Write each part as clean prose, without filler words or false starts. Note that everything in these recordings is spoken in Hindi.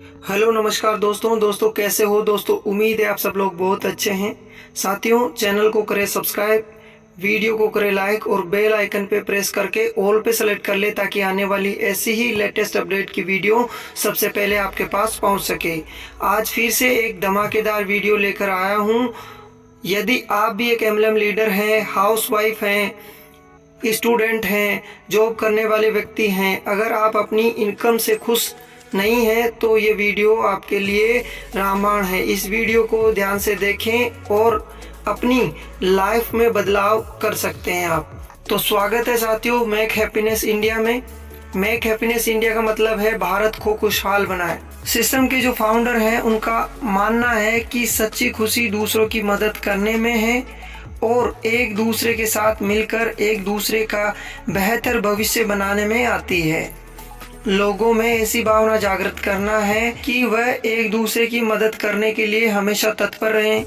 हेलो नमस्कार दोस्तों कैसे हो दोस्तों। उम्मीद है आप सब लोग बहुत अच्छे हैं। साथियों, चैनल को करें सब्सक्राइब, वीडियो को करें लाइक और बेल आइकन पे प्रेस करके ऑल पे सेलेक्ट कर ले ताकि आने वाली ऐसी ही लेटेस्ट अपडेट की वीडियो सबसे पहले आपके पास पहुंच सके। आज फिर से एक धमाकेदार वीडियो लेकर आया हूं। यदि आप भी एक एमएलएम लीडर हैं, हाउसवाइफ हैं, स्टूडेंट हैं, जॉब करने वाले व्यक्ति हैं, अगर आप अपनी इनकम से खुश नहीं है तो ये वीडियो आपके लिए रामबाण है। इस वीडियो को ध्यान से देखें और अपनी लाइफ में बदलाव कर सकते हैं आप। तो स्वागत है साथियों मेक हैप्पीनेस इंडिया में। मेक हैप्पीनेस इंडिया का मतलब है भारत को खुशहाल बनाए। सिस्टम के जो फाउंडर हैं उनका मानना है कि सच्ची खुशी दूसरों की मदद करने में है और एक दूसरे के साथ मिलकर एक दूसरे का बेहतर भविष्य बनाने में आती है। लोगों में ऐसी भावना जागृत करना है कि वह एक दूसरे की मदद करने के लिए हमेशा तत्पर रहें।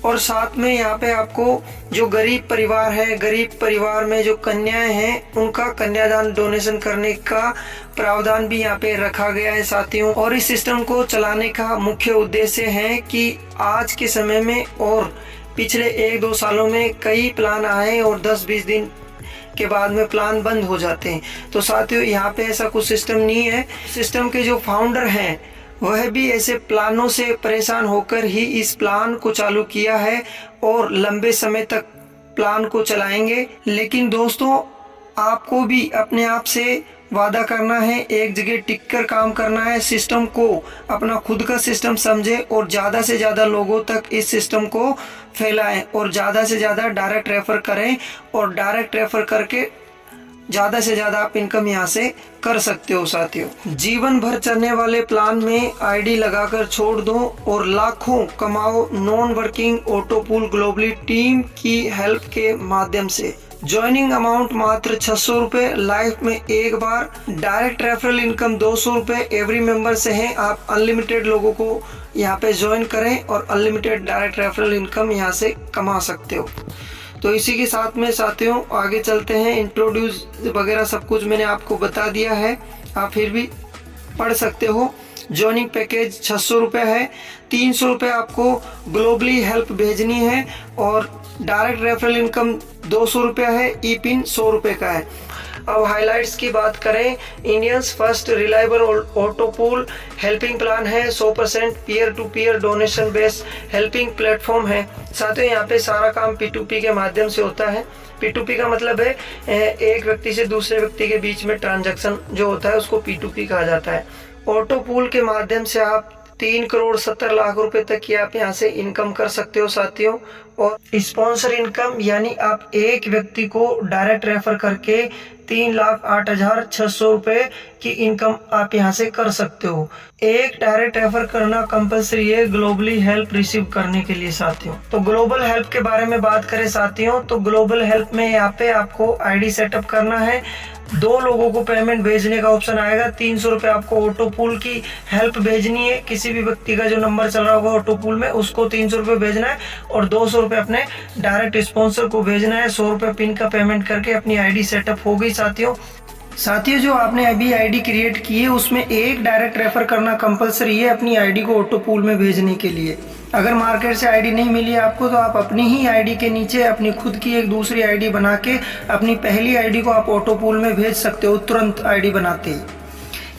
और साथ में यहाँ पे आपको जो गरीब परिवार है, गरीब परिवार में जो कन्याएं हैं, उनका कन्यादान डोनेशन करने का प्रावधान भी यहाँ पे रखा गया है साथियों। और इस सिस्टम को चलाने का मुख्य उद्देश्य है कि आज के समय में और पिछले 1-2 सालों में कई प्लान आए और 10-20 दिन के बाद में प्लान बंद हो जाते हैं। तो साथियों, यहाँ पे ऐसा कुछ सिस्टम नहीं है। सिस्टम के जो फाउंडर हैं वह भी ऐसे प्लानों से परेशान होकर ही इस प्लान को चालू किया है और लंबे समय तक प्लान को चलाएंगे। लेकिन दोस्तों, आपको भी अपने आप से वादा करना है, एक जगह टिक कर काम करना है। सिस्टम को अपना खुद का सिस्टम समझे और ज़्यादा से ज़्यादा लोगों तक इस सिस्टम को फैलाएं और ज़्यादा से ज़्यादा डायरेक्ट रेफर करें और डायरेक्ट रेफर करके ज़्यादा से ज़्यादा आप इनकम यहाँ से कर सकते हो साथियों। जीवन भर चलने वाले प्लान में आईडी लगाकर छोड़ दो और लाखों कमाओ non working auto pool globally team की हेल्प के माध्यम से। ज्वाइनिंग अमाउंट मात्र 600 रुपये, लाइफ में एक बार। डायरेक्ट रेफरल इनकम 200 रुपये एवरी मेंबर से है। आप अनलिमिटेड लोगों को यहाँ पे ज्वाइन करें और अनलिमिटेड डायरेक्ट रेफरल इनकम यहाँ से कमा सकते हो। तो इसी के साथ में साथियों आगे चलते हैं। इंट्रोड्यूस वगैरह सब कुछ मैंने आपको बता दिया है, आप फिर भी पढ़ सकते हो। ज्वाइनिंग पैकेज 600 रुपये है। 300 रुपये आपको ग्लोबली हेल्प भेजनी है और डायरेक्ट रेफरल इनकम 200 रुपये है। ई पिन 100 रुपये का है। अब हाइलाइट्स की बात करें, Indians first reliable auto pool helping plan है। 100% peer to peer donation based helping platform है। साथियों, यहाँ पे सारा काम P2P के माध्यम से होता है। P2P का मतलब है एक व्यक्ति से दूसरे व्यक्ति के बीच में ट्रांजैक्शन जो होता है उसको P2P कहा जाता है। ऑटो पूल के माध्यम से आप 3 करोड़ 70 लाख रुपए तक की आप यहाँ से इनकम कर सकते हो साथियों। और स्पॉन्सर इनकम यानी आप एक व्यक्ति को डायरेक्ट रेफर करके 3,08,600 रुपये की इनकम आप यहाँ से कर सकते हो। एक डायरेक्ट रेफर करना कंपलसरी है ग्लोबली हेल्प रिसीव करने के लिए साथियों। तो ग्लोबल हेल्प के बारे में बात करें साथियों, तो ग्लोबल हेल्प में यहाँ पे आपको आईडी सेटअप करना है। 2 लोगों को पेमेंट भेजने का ऑप्शन आएगा। 300 रुपये आपको ऑटो पूल की हेल्प भेजनी है। किसी भी व्यक्ति का जो नंबर चल रहा होगा ऑटो पूल में उसको 300 रुपये भेजना है और 200 रुपये अपने डायरेक्ट स्पॉन्सर को भेजना है। 100 रुपये पिन का पेमेंट करके अपनी आईडी सेटअप हो गई साथियों। जो आपने अभी आईडी क्रिएट की है उसमें एक डायरेक्ट रेफर करना कंपलसरी है अपनी आईडी को ऑटो पूल में भेजने के लिए। अगर मार्केट से आईडी नहीं मिली आपको तो आप अपनी ही आईडी के नीचे अपनी खुद की एक दूसरी आईडी बना के अपनी पहली आईडी को आप ऑटो पूल में भेज सकते हो तुरंत आईडी बनाते ही।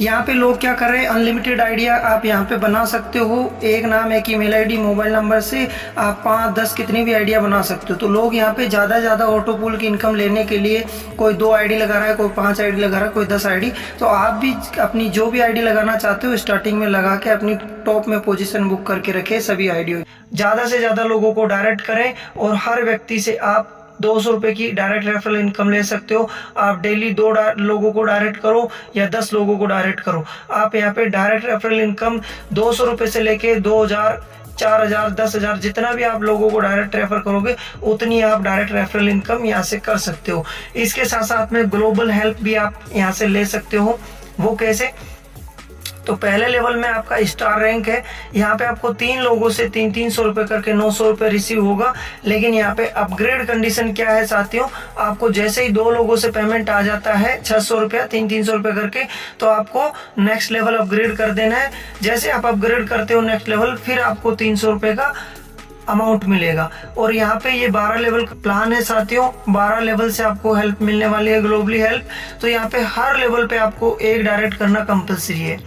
यहाँ पे लोग क्या कर रहे हैं, अनलिमिटेड आइडिया आप यहाँ पे बना सकते हो। एक नाम, एक ईमेल आईडी, मोबाइल नंबर से आप 5-10 कितनी भी आइडिया बना सकते हो। तो लोग यहाँ पे ज़्यादा ऑटो पूल की इनकम लेने के लिए कोई 2 आईडी लगा रहा है, कोई 5 आईडी लगा रहा है, कोई 10 आईडी। तो आप भी अपनी जो भी आईडी लगाना चाहते हो स्टार्टिंग में लगा के अपनी टॉप में पोजीशन बुक करके रखे सभी आईडी। ज़्यादा से ज़्यादा लोगों को डायरेक्ट करें और हर व्यक्ति से आप 200 रुपये की डायरेक्ट रेफरल इनकम ले सकते हो। आप डेली 2 लोगों को डायरेक्ट करो या 10 लोगों को डायरेक्ट करो। आप यहाँ पे डायरेक्ट रेफरल इनकम 200 रुपये से लेके 2,000, 4,000, 10,000 जितना भी आप लोगों को डायरेक्ट रेफर करोगे उतनी आप डायरेक्ट रेफरल इनकम यहाँ से कर सकते हो। इसके साथ साथ में ग्लोबल हेल्प भी आप यहाँ से ले सकते हो। वो कैसे? तो पहले लेवल में आपका स्टार रैंक है, यहाँ पे आपको 3 लोगों से 300 रुपये करके 900 रुपये रिसीव होगा। लेकिन यहाँ पे अपग्रेड कंडीशन क्या है साथियों, आपको जैसे ही 2 लोगों से पेमेंट आ जाता है 600 रुपया 300 रुपये करके, तो आपको नेक्स्ट लेवल अपग्रेड कर देना है। जैसे आप अपग्रेड करते हो नेक्स्ट लेवल, फिर आपको 300 रुपये का अमाउंट मिलेगा। और यहाँ पे ये 12 लेवल का प्लान है साथियों, 12 लेवल से आपको हेल्प मिलने वाली है, ग्लोबली हेल्प। तो यहाँ पे हर लेवल पे आपको एक डायरेक्ट करना कंपलसरी है।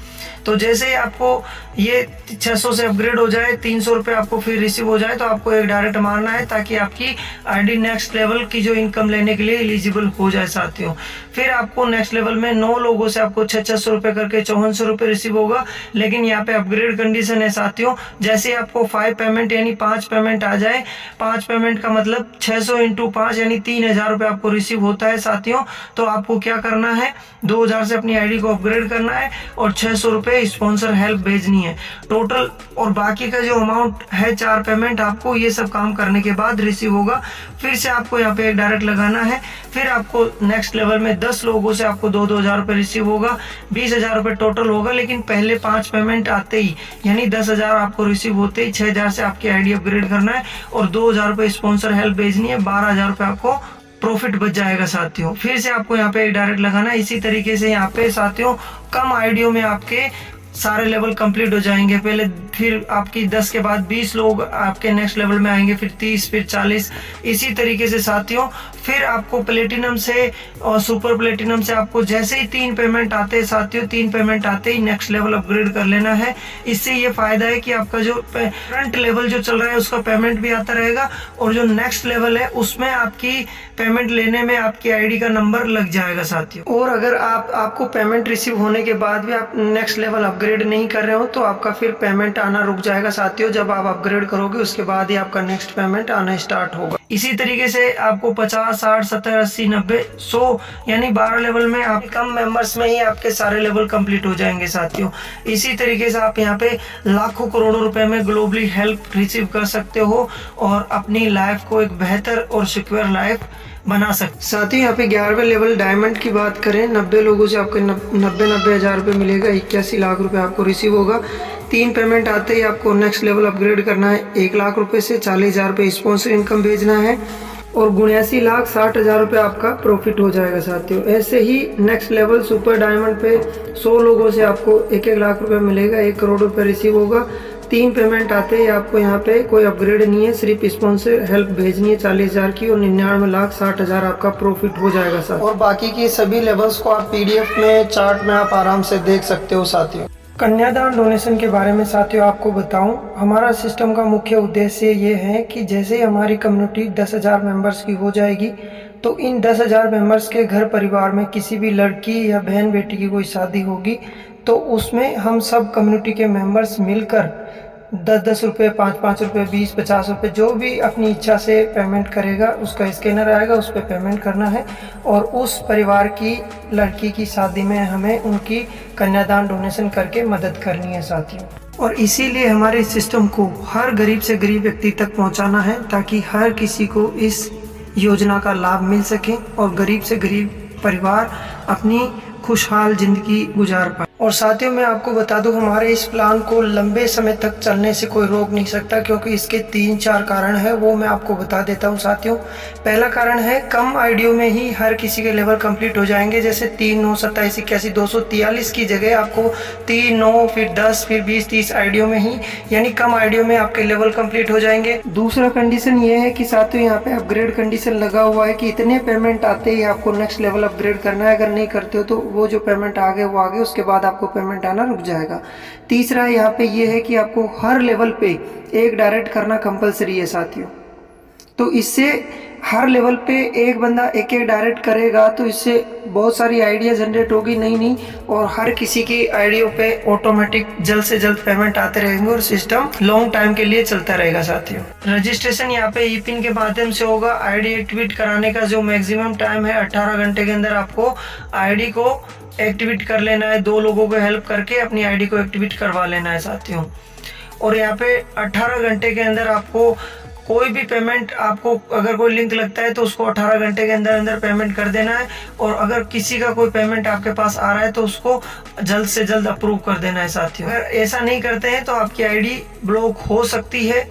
तो जैसे ही आपको ये 600 से अपग्रेड हो जाए, 300 रुपये आपको फिर रिसीव हो जाए, तो आपको एक डायरेक्ट मारना है ताकि आपकी आईडी नेक्स्ट लेवल की जो इनकम लेने के लिए एलिजिबल हो जाए साथियों। फिर आपको नेक्स्ट लेवल में 9 लोगों से आपको 600 रुपये करके 5400 रुपये रिसीव होगा। लेकिन यहाँ पे अपग्रेड कंडीशन है साथियों, जैसे आपको 5 पेमेंट यानी 5 पेमेंट आ जाए, 5 पेमेंट का मतलब 600 × 5 यानी 3000 रुपये आपको रिसीव होता है साथियों। तो आपको क्या करना है, 2000 से अपनी आईडी को अपग्रेड करना है और 600 रुपये स्पॉन्सर हेल्प भेजनी है टोटल। और बाकी का जो अमाउंट है 4 पेमेंट आपको ये सब काम करने के बाद रिसीव होगा। फिर से आपको यहाँ पे एक डायरेक्ट लगाना है। फिर आपको नेक्स्ट लेवल में 10 लोगों से आपको 2-2000 रुपये रिसीव होगा, 20,000 रुपये टोटल होगा। लेकिन पहले 5 पेमेंट आते ही यानी 10,000 आपको रिसीव होते ही 6,000 से आपकी आईडी अपग्रेड करना है और 2,000 रुपये स्पॉन्सर हेल्प भेजनी है, 12,000 रुपये आपको प्रॉफिट बच जाएगा साथियों। फिर से आपको यहाँ पे एक डायरेक्ट लगाना है। इसी तरीके से यहाँ पे साथियों कम आईडियों में आपके सारे लेवल कंप्लीट हो जाएंगे। पहले फिर आपकी 10 के बाद 20 लोग आपके नेक्स्ट लेवल में आएंगे, फिर 30, फिर 40, इसी तरीके से साथियों। फिर आपको प्लेटिनम से और सुपर प्लेटिनम से आपको जैसे ही 3 पेमेंट आते हैं साथियों, 3 पेमेंट आते ही नेक्स्ट लेवल अपग्रेड कर लेना है। इससे ये फायदा है कि आपका जो करंट लेवल जो चल रहा है उसका पेमेंट भी आता रहेगा और जो नेक्स्ट लेवल है उसमें आपकी पेमेंट लेने में आपकी आईडी का नंबर लग जाएगा साथियों। और अगर आपको पेमेंट रिसीव होने के बाद भी आप नेक्स्ट लेवल अपग्रेड नहीं कर रहे हो तो आपका फिर पेमेंट आना रुक जाएगा साथियों। जब आप अपग्रेड करोगे उसके बाद ही आपका नेक्स्ट पेमेंट आना स्टार्ट होगा। इसी तरीके से आपको 50, 60, 70, 80, 90, 100 यानी 12 लेवल में आप कम मेंबर्स में ही आपके सारे लेवल कंप्लीट हो जाएंगे साथियों। इसी तरीके से आप यहाँ पे लाखों करोड़ों रुपए में ग्लोबली हेल्प रिसीव कर सकते हो और अपनी लाइफ को एक बेहतर और सिक्योर लाइफ बना सकते। साथियों यहाँ पे 11वें लेवल डायमंड की बात करें, 90 लोगों से आपको 90 हज़ार रुपये मिलेगा, 81 लाख रुपए आपको रिसीव होगा। 3 पेमेंट आते ही आपको नेक्स्ट लेवल अपग्रेड करना है, 1 लाख रुपए से 40,000 रुपये स्पॉन्सर इनकम भेजना है और 79,60,000 रुपये आपका प्रॉफिट हो जाएगा साथियों। ऐसे ही नेक्स्ट लेवल सुपर डायमंड पे 100 लोगों से आपको 1-1 लाख रुपए मिलेगा, 1 करोड़ रुपए रिसीव होगा। 3 पेमेंट आते ही आपको यहाँ पे कोई अपग्रेड नहीं है, सिर्फ स्पॉन्सर हेल्प भेजनी है 40,000 की और 99,60,000 आपका प्रॉफिट हो जाएगा साथियों। और बाकी की सभी लेवल्स को आप PDF में चार्ट में आप आराम से देख सकते हो साथियों। कन्यादान डोनेशन के बारे में साथियों आपको बताऊं, हमारा सिस्टम का मुख्य उद्देश्य ये है कि जैसे ही हमारी कम्युनिटी 10,000 मेंबर्स की हो जाएगी तो इन 10,000 मेंबर्स के घर परिवार में किसी भी लड़की या बहन बेटी की कोई शादी होगी तो उसमें हम सब कम्युनिटी के मेंबर्स मिलकर 10-10 रुपये, 5-5 रुपये, 20-50 रुपये जो भी अपनी इच्छा से पेमेंट करेगा उसका स्कैनर आएगा, उस पर पेमेंट करना है और उस परिवार की लड़की की शादी में हमें उनकी कन्यादान डोनेशन करके मदद करनी है साथियों। और इसीलिए हमारे सिस्टम को हर गरीब से गरीब व्यक्ति तक पहुंचाना है ताकि हर किसी को इस योजना का लाभ मिल सके और गरीब से गरीब परिवार अपनी खुशहाल जिंदगी गुजार पाए। और साथियों मैं आपको बता दूं, हमारे इस प्लान को लंबे समय तक चलने से कोई रोक नहीं सकता क्योंकि इसके 3-4 कारण हैं, वो मैं आपको बता देता हूं साथियों। पहला कारण है कम आईडियो में ही हर किसी के लेवल कंप्लीट हो जाएंगे। जैसे 3, 9, 27, 81, 243 की जगह आपको 3, 9, फिर 10, फिर 20, 30 आईडियो में ही यानी कम आईडियो में आपके लेवल कंप्लीट हो जाएंगे। दूसरा कंडीशन ये है कि साथियों यहाँ पे अपग्रेड कंडीशन लगा हुआ है कि इतने पेमेंट आते ही आपको नेक्स्ट लेवल अपग्रेड करना है। अगर नहीं करते हो तो वो जो पेमेंट आ गए वो आगे, उसके बाद आपको पेमेंट आना रुक जाएगा। तीसरा यहाँ पे ये है कि आपको हर लेवल पे एक डायरेक्ट करना कंपलसरी है साथियों। तो इससे हर लेवल पे एक बंदा एक डायरेक्ट करेगा तो इससे बहुत सारी आइडिया जनरेट होगी नई और हर किसी की आइडियो पे ऑटोमेटिक जल्द से जल्द पेमेंट आते रहेंगे और सिस्टम लॉन्ग टाइम के लिए चलता रहेगा साथियों। रजिस्ट्रेशन यहाँ पे ई-पिन के माध्यम से होगा। आईडी एक्टिवेट कराने का जो मैक्सिमम टाइम है 18 घंटे के अंदर आपको आईडी को एक्टिवेट कर लेना है। 2 लोगों को हेल्प करके अपनी आईडी को एक्टिवेट करवा लेना है साथियों। और यहाँ पे 18 घंटे के अंदर आपको कोई भी पेमेंट आपको अगर कोई लिंक लगता है तो उसको 18 घंटे के अंदर अंदर पेमेंट कर देना है, और अगर किसी का कोई पेमेंट आपके पास आ रहा है तो उसको जल्द से जल्द अप्रूव कर देना है साथियों। अगर ऐसा नहीं करते हैं तो आपकी आईडी ब्लॉक हो सकती है।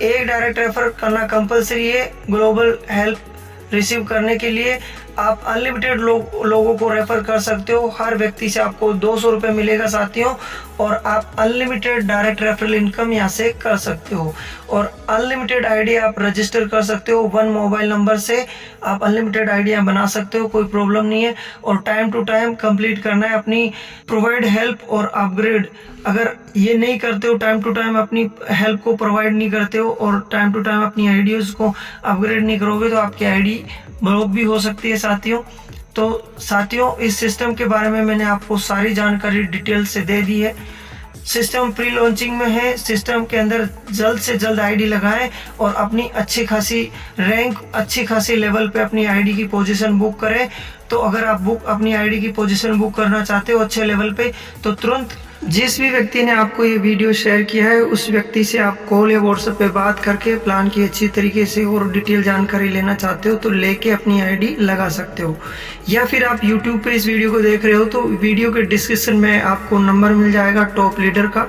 एक डायरेक्ट रेफर करना कंपलसरी है ग्लोबल हेल्प रिसीव करने के लिए। आप अनलिमिटेड लोगों को रेफर कर सकते हो। हर व्यक्ति से आपको 200 रुपये मिलेगा साथियों, और आप अनलिमिटेड डायरेक्ट रेफरल इनकम यहाँ से कर सकते हो। और अनलिमिटेड आईडी आप रजिस्टर कर सकते हो। 1 मोबाइल नंबर से आप अनलिमिटेड आईडियाँ बना सकते हो, कोई प्रॉब्लम नहीं है। और टाइम टू टाइम कंप्लीट करना है अपनी प्रोवाइड हेल्प और अपग्रेड। अगर ये नहीं करते हो, टाइम टू टाइम अपनी हेल्प को प्रोवाइड नहीं करते हो और टाइम टू टाइम अपनी आईडीज को अपग्रेड नहीं करोगे तो आपकी आईडी ब्लॉक भी हो सकती है साथियों। तो साथियों, इस सिस्टम के बारे में मैंने आपको सारी जानकारी डिटेल से दे दी है। सिस्टम प्री लॉन्चिंग में है। सिस्टम के अंदर जल्द से जल्द आईडी लगाएं और अपनी अच्छी खासी रैंक, अच्छी खासी लेवल पे अपनी आईडी की पोजीशन बुक करें। तो अगर आप अपनी आईडी की पोजीशन बुक करना चाहते हो अच्छे लेवल पे, तो तुरंत जिस भी व्यक्ति ने आपको ये वीडियो शेयर किया है उस व्यक्ति से आप कॉल या व्हाट्सएप पे बात करके प्लान की अच्छी तरीके से और डिटेल जानकारी लेना चाहते हो तो लेके अपनी आईडी लगा सकते हो। या फिर आप यूट्यूब पे इस वीडियो को देख रहे हो तो वीडियो के डिस्क्रिप्शन में आपको नंबर मिल जाएगा टॉप लीडर का।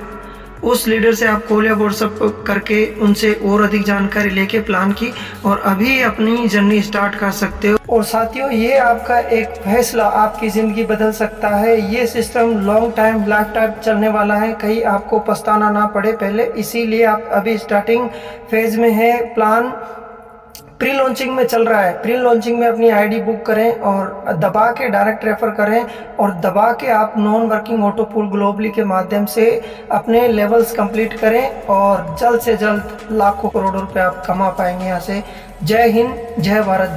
उस लीडर से आप कॉल या व्हाट्सएप करके उनसे और अधिक जानकारी लेके प्लान की और अभी अपनी जर्नी स्टार्ट कर सकते हो। और साथियों, ये आपका एक फैसला आपकी ज़िंदगी बदल सकता है। ये system long time, life time चलने वाला है, कहीं आपको पछताना ना पड़े पहले। इसीलिए आप अभी स्टार्टिंग फेज में है। प्लान प्री लॉन्चिंग में चल रहा है। प्री लॉन्चिंग में अपनी आईडी बुक करें और दबा के डायरेक्ट रेफर करें और दबा के आप non working auto pool globally के माध्यम से अपने लेवल्स कंप्लीट करें और जल्द से जल्द लाखों करोड़ों रुपए आप कमा पाएंगे यहाँ से। जय हिंद, जय भारत।